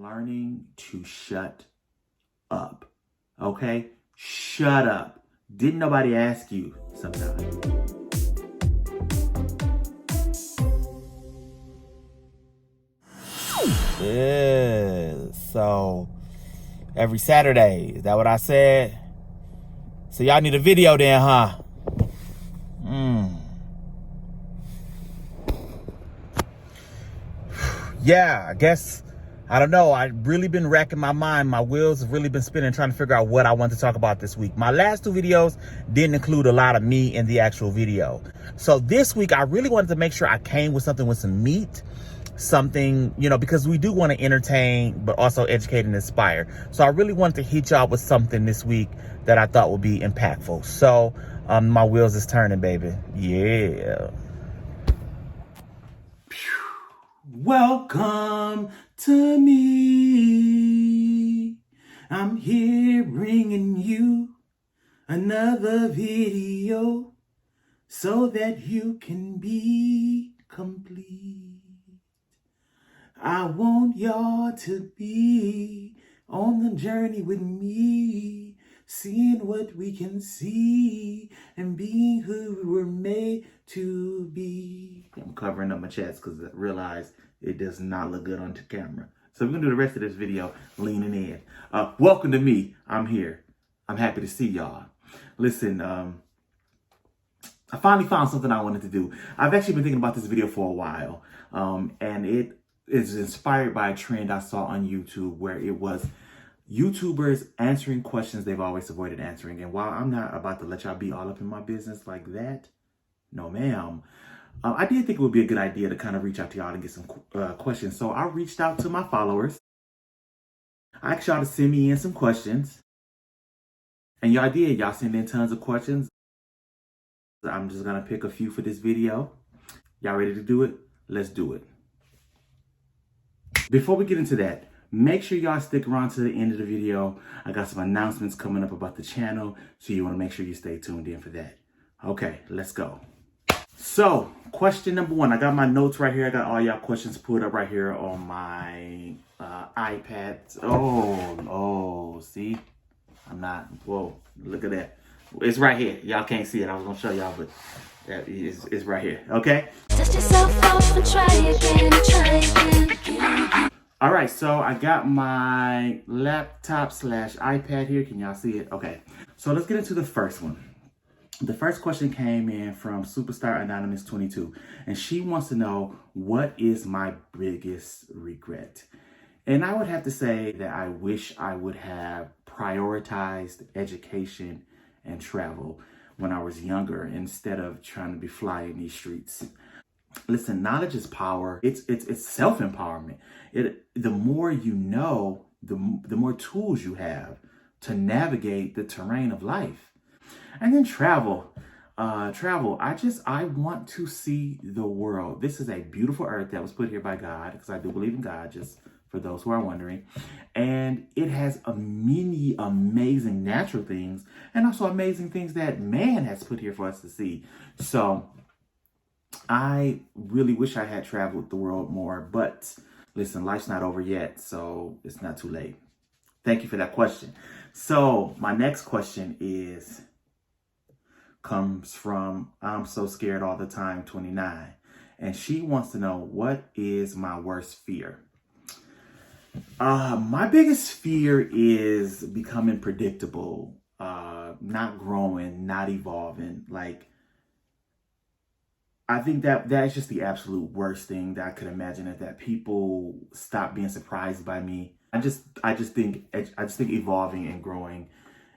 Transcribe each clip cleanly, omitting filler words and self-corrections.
learning to shut up. Okay? Shut up. Didn't nobody ask you sometimes? Yeah, so every Saturday, is that what I said? So y'all need a video then, huh? Yeah, I guess, I don't know. I've really been racking my mind. My wheels have really been spinning trying to figure out what I want to talk about this week. My last two videos didn't include a lot of me in the actual video. So this week, I really wanted to make sure I came with something with some meat. Something, because we do want to entertain, but also educate and inspire. So I really wanted to hit y'all with something this week that I thought would be impactful. So my wheels is turning, baby. Yeah. Welcome to me. I'm here bringing you another video so that you can be complete. I want y'all to be on the journey with me, seeing what we can see and being who we were made to be. I'm covering up my chest because I realize it does not look good on the camera. So we're going to do the rest of this video leaning in. Welcome to me. I'm here. I'm happy to see y'all. Listen, I finally found something I wanted to do. I've actually been thinking about this video for a while, and it is inspired by a trend I saw on YouTube where it was YouTubers answering questions they've always avoided answering. And while I'm not about to let y'all be all up in my business like that, no ma'am, I did think it would be a good idea to kind of reach out to y'all and get some questions. So I reached out to my followers. I asked y'all to send me in some questions. And y'all did. Y'all sent in tons of questions. I'm just going to pick a few for this video. Y'all ready to do it? Let's do it. Before we get into that, make sure y'all stick around to the end of the video. I got some announcements coming up about the channel, so you want to make sure you stay tuned in for that. Okay, let's go. So, question number one. I got my notes right here. I got all y'all questions pulled up right here on my iPad. Oh, see? I'm not, whoa, look at that. It's right here. Y'all can't see it. I was going to show y'all, but it's right here, okay? Dust yourself off and try again. All right, so I got my laptop / iPad here. Can y'all see it? Okay, so let's get into the first one. The first question came in from Superstar Anonymous 22, and she wants to know, what is my biggest regret? And I would have to say that I wish I would have prioritized education and travel when I was younger instead of trying to be flying these streets. Listen, knowledge is power. It's self-empowerment. The more you know, the more tools you have to navigate the terrain of life. And then travel. I want to see the world. This is a beautiful earth that was put here by God, because I do believe in God, just for those who are wondering. And it has many amazing natural things and also amazing things that man has put here for us to see. So I really wish I had traveled the world more, but listen, life's not over yet, so it's not too late. Thank you for that question. So my next question comes from I'm So Scared All the Time 29, and she wants to know, what is my worst fear? My biggest fear is becoming predictable, not growing, not evolving. Like, I think that's just the absolute worst thing that I could imagine, is that people stop being surprised by me. I just think evolving and growing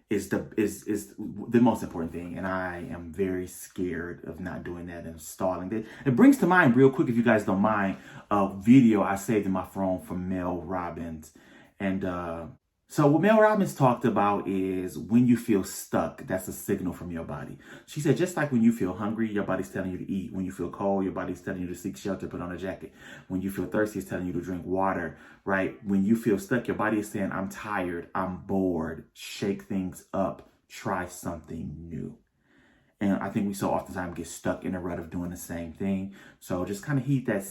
is the most important thing, and I am very scared of not doing that and stalling. It brings to mind, real quick, if you guys don't mind, a video I saved in my phone from Mel Robbins. And so what Mel Robbins talked about is, when you feel stuck, that's a signal from your body. She said, just like when you feel hungry, your body's telling you to eat. When you feel cold, your body's telling you to seek shelter, put on a jacket. When you feel thirsty, it's telling you to drink water, right? When you feel stuck, your body is saying, I'm tired, I'm bored, shake things up, try something new. And I think we so oftentimes get stuck in a rut of doing the same thing. So just kind of heed that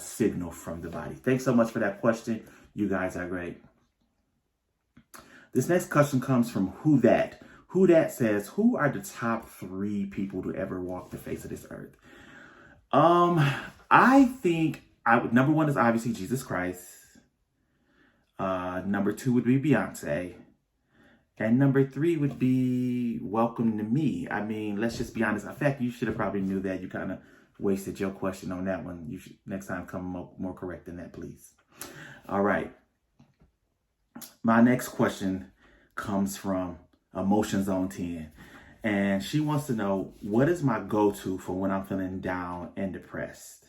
signal from the body. Thanks so much for that question. You guys are great. This next question comes from Who That. Who That says, who are the top 3 people to ever walk the face of this earth? I think number 1 is obviously Jesus Christ. Number 2 would be Beyonce. And number 3 would be Welcome to Me. I mean, let's just be honest. In fact, you should have probably knew that. You kind of wasted your question on that one. You should next time come more correct than that, please. All right. My next question comes from Emotion Zone 10. And she wants to know, what is my go-to for when I'm feeling down and depressed?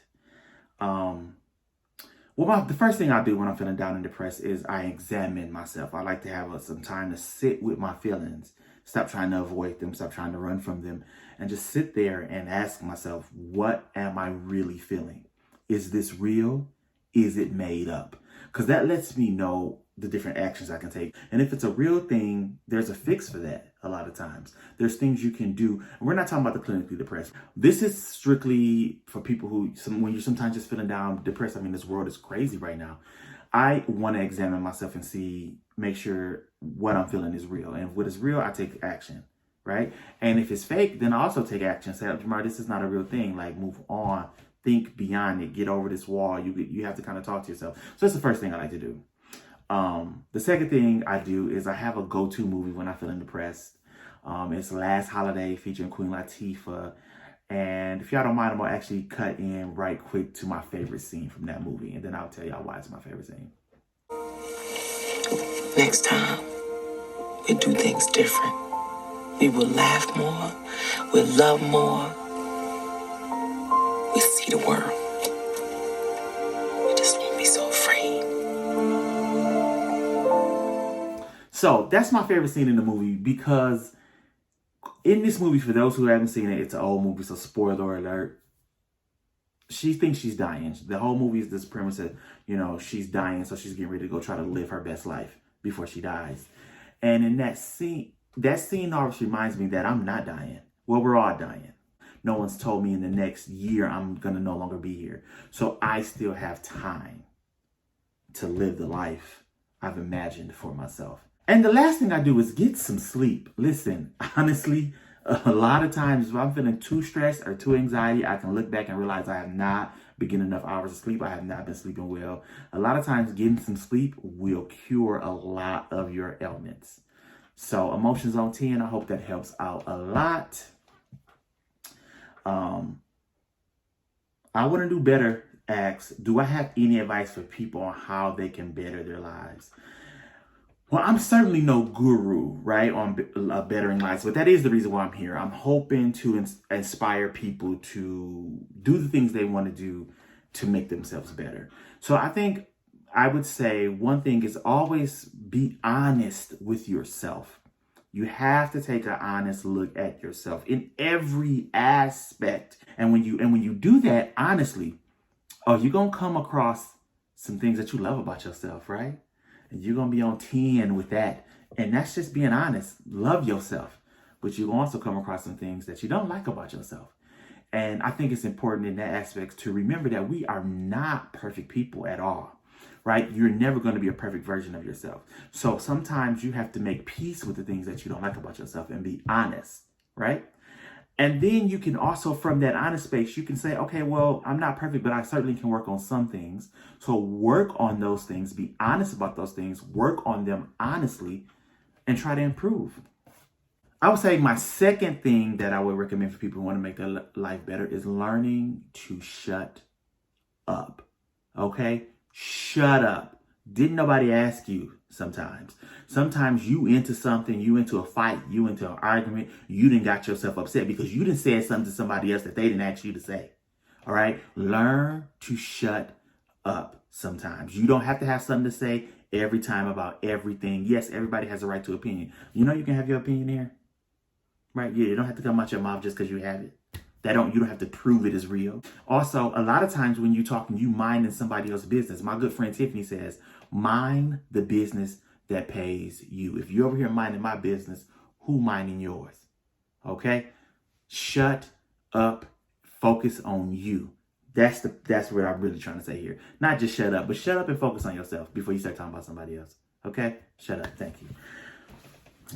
Well, the first thing I do when I'm feeling down and depressed is I examine myself. I like to have some time to sit with my feelings, stop trying to avoid them, stop trying to run from them, and just sit there and ask myself, what am I really feeling? Is this real? Is it made up? Because that lets me know the different actions I can take. And if it's a real thing, there's a fix for that a lot of times. There's things you can do. And we're not talking about the clinically depressed. This is strictly for people who, when you're sometimes just feeling down, depressed. I mean, this world is crazy right now. I want to examine myself and make sure what I'm feeling is real. And if what is real, I take action, right? And if it's fake, then I also take action. Say, Jamar, this is not a real thing. Like, move on. Think beyond it. Get over this wall. You have to kind of talk to yourself. So that's the first thing I like to do. The second thing I do is I have a go-to movie when I'm feeling depressed. It's Last Holiday featuring Queen Latifah. And if y'all don't mind, I'm going to actually cut in right quick to my favorite scene from that movie. And then I'll tell y'all why it's my favorite scene. Next time, we'll do things different. We will laugh more. We'll love more. We'll see the world. We just won't be so afraid. So that's my favorite scene in the movie, because in this movie, for those who haven't seen it, it's an old movie, so spoiler alert. She thinks she's dying. The whole movie is this premise that, she's dying, so she's getting ready to go try to live her best life before she dies. And in that scene always reminds me that I'm not dying. Well, we're all dying. No one's told me in the next year I'm going to no longer be here. So I still have time to live the life I've imagined for myself. And the last thing I do is get some sleep. Listen, honestly, a lot of times if I'm feeling too stressed or too anxiety, I can look back and realize I have not been getting enough hours of sleep. I have not been sleeping well. A lot of times getting some sleep will cure a lot of your ailments. So Emotion Zone 10, I hope that helps out a lot. I want to do better. Asks, do I have any advice for people on how they can better their lives? Well, I'm certainly no guru, right, on bettering lives, but that is the reason why I'm here. I'm hoping to inspire people to do the things they want to do to make themselves better. So I think I would say one thing is always be honest with yourself. You have to take an honest look at yourself in every aspect. And when you do that honestly, you're going to come across some things that you love about yourself, right? And you're going to be on 10 with that. And that's just being honest. Love yourself. But you also come across some things that you don't like about yourself. And I think it's important in that aspect to remember that we are not perfect people at all, right? You're never going to be a perfect version of yourself. So sometimes you have to make peace with the things that you don't like about yourself and be honest, right? And then you can also, from that honest space, you can say, okay, well, I'm not perfect, but I certainly can work on some things. So work on those things, be honest about those things, work on them honestly, and try to improve. I would say my second thing that I would recommend for people who want to make their life better is learning to shut up. Okay? Shut up. Didn't nobody ask you sometimes? Sometimes you into something, you into a fight, you into an argument, you done got yourself upset because you done said something to somebody else that they didn't ask you to say. All right? Learn to shut up sometimes. You don't have to have something to say every time about everything. Yes, everybody has a right to opinion. You know you can have your opinion here. Right? Yeah, you don't have to come out your mouth just because you have it. You don't have to prove it is real. Also, a lot of times when you're talking, you minding somebody else's business. My good friend Tiffany says, mind the business that pays you. If you're over here minding my business, who minding yours? Okay? Shut up. Focus on you. That's what I'm really trying to say here. Not just shut up, but shut up and focus on yourself before you start talking about somebody else. Okay? Shut up. Thank you.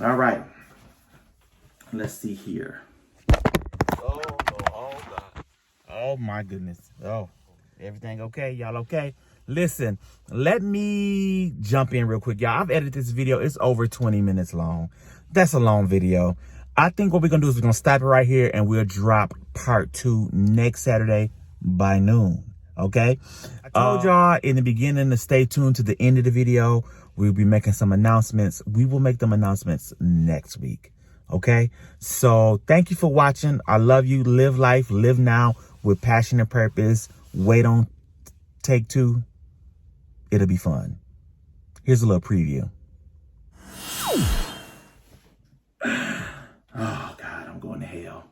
All right. Let's see here. Oh my goodness. Oh, everything okay? Y'all okay? Listen, let me jump in real quick, y'all. I've edited this video. It's over 20 minutes long. That's a long video. I think what we're going to do is we're going to stop it right here and we'll drop part 2 next Saturday by noon. Okay? I told y'all in the beginning to stay tuned to the end of the video. We'll be making some announcements. We will make them announcements next week. Okay? So thank you for watching. I love you. Live life. Live now with passion and purpose. Wait on take 2. It'll be fun. Here's a little preview. Oh, God, I'm going to hell.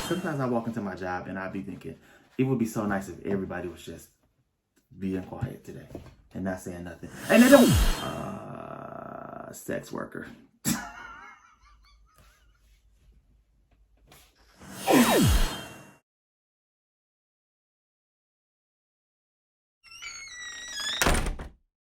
Sometimes I walk into my job and I be thinking, it would be so nice if everybody was just being quiet today and not saying nothing. And they don't. Sex worker.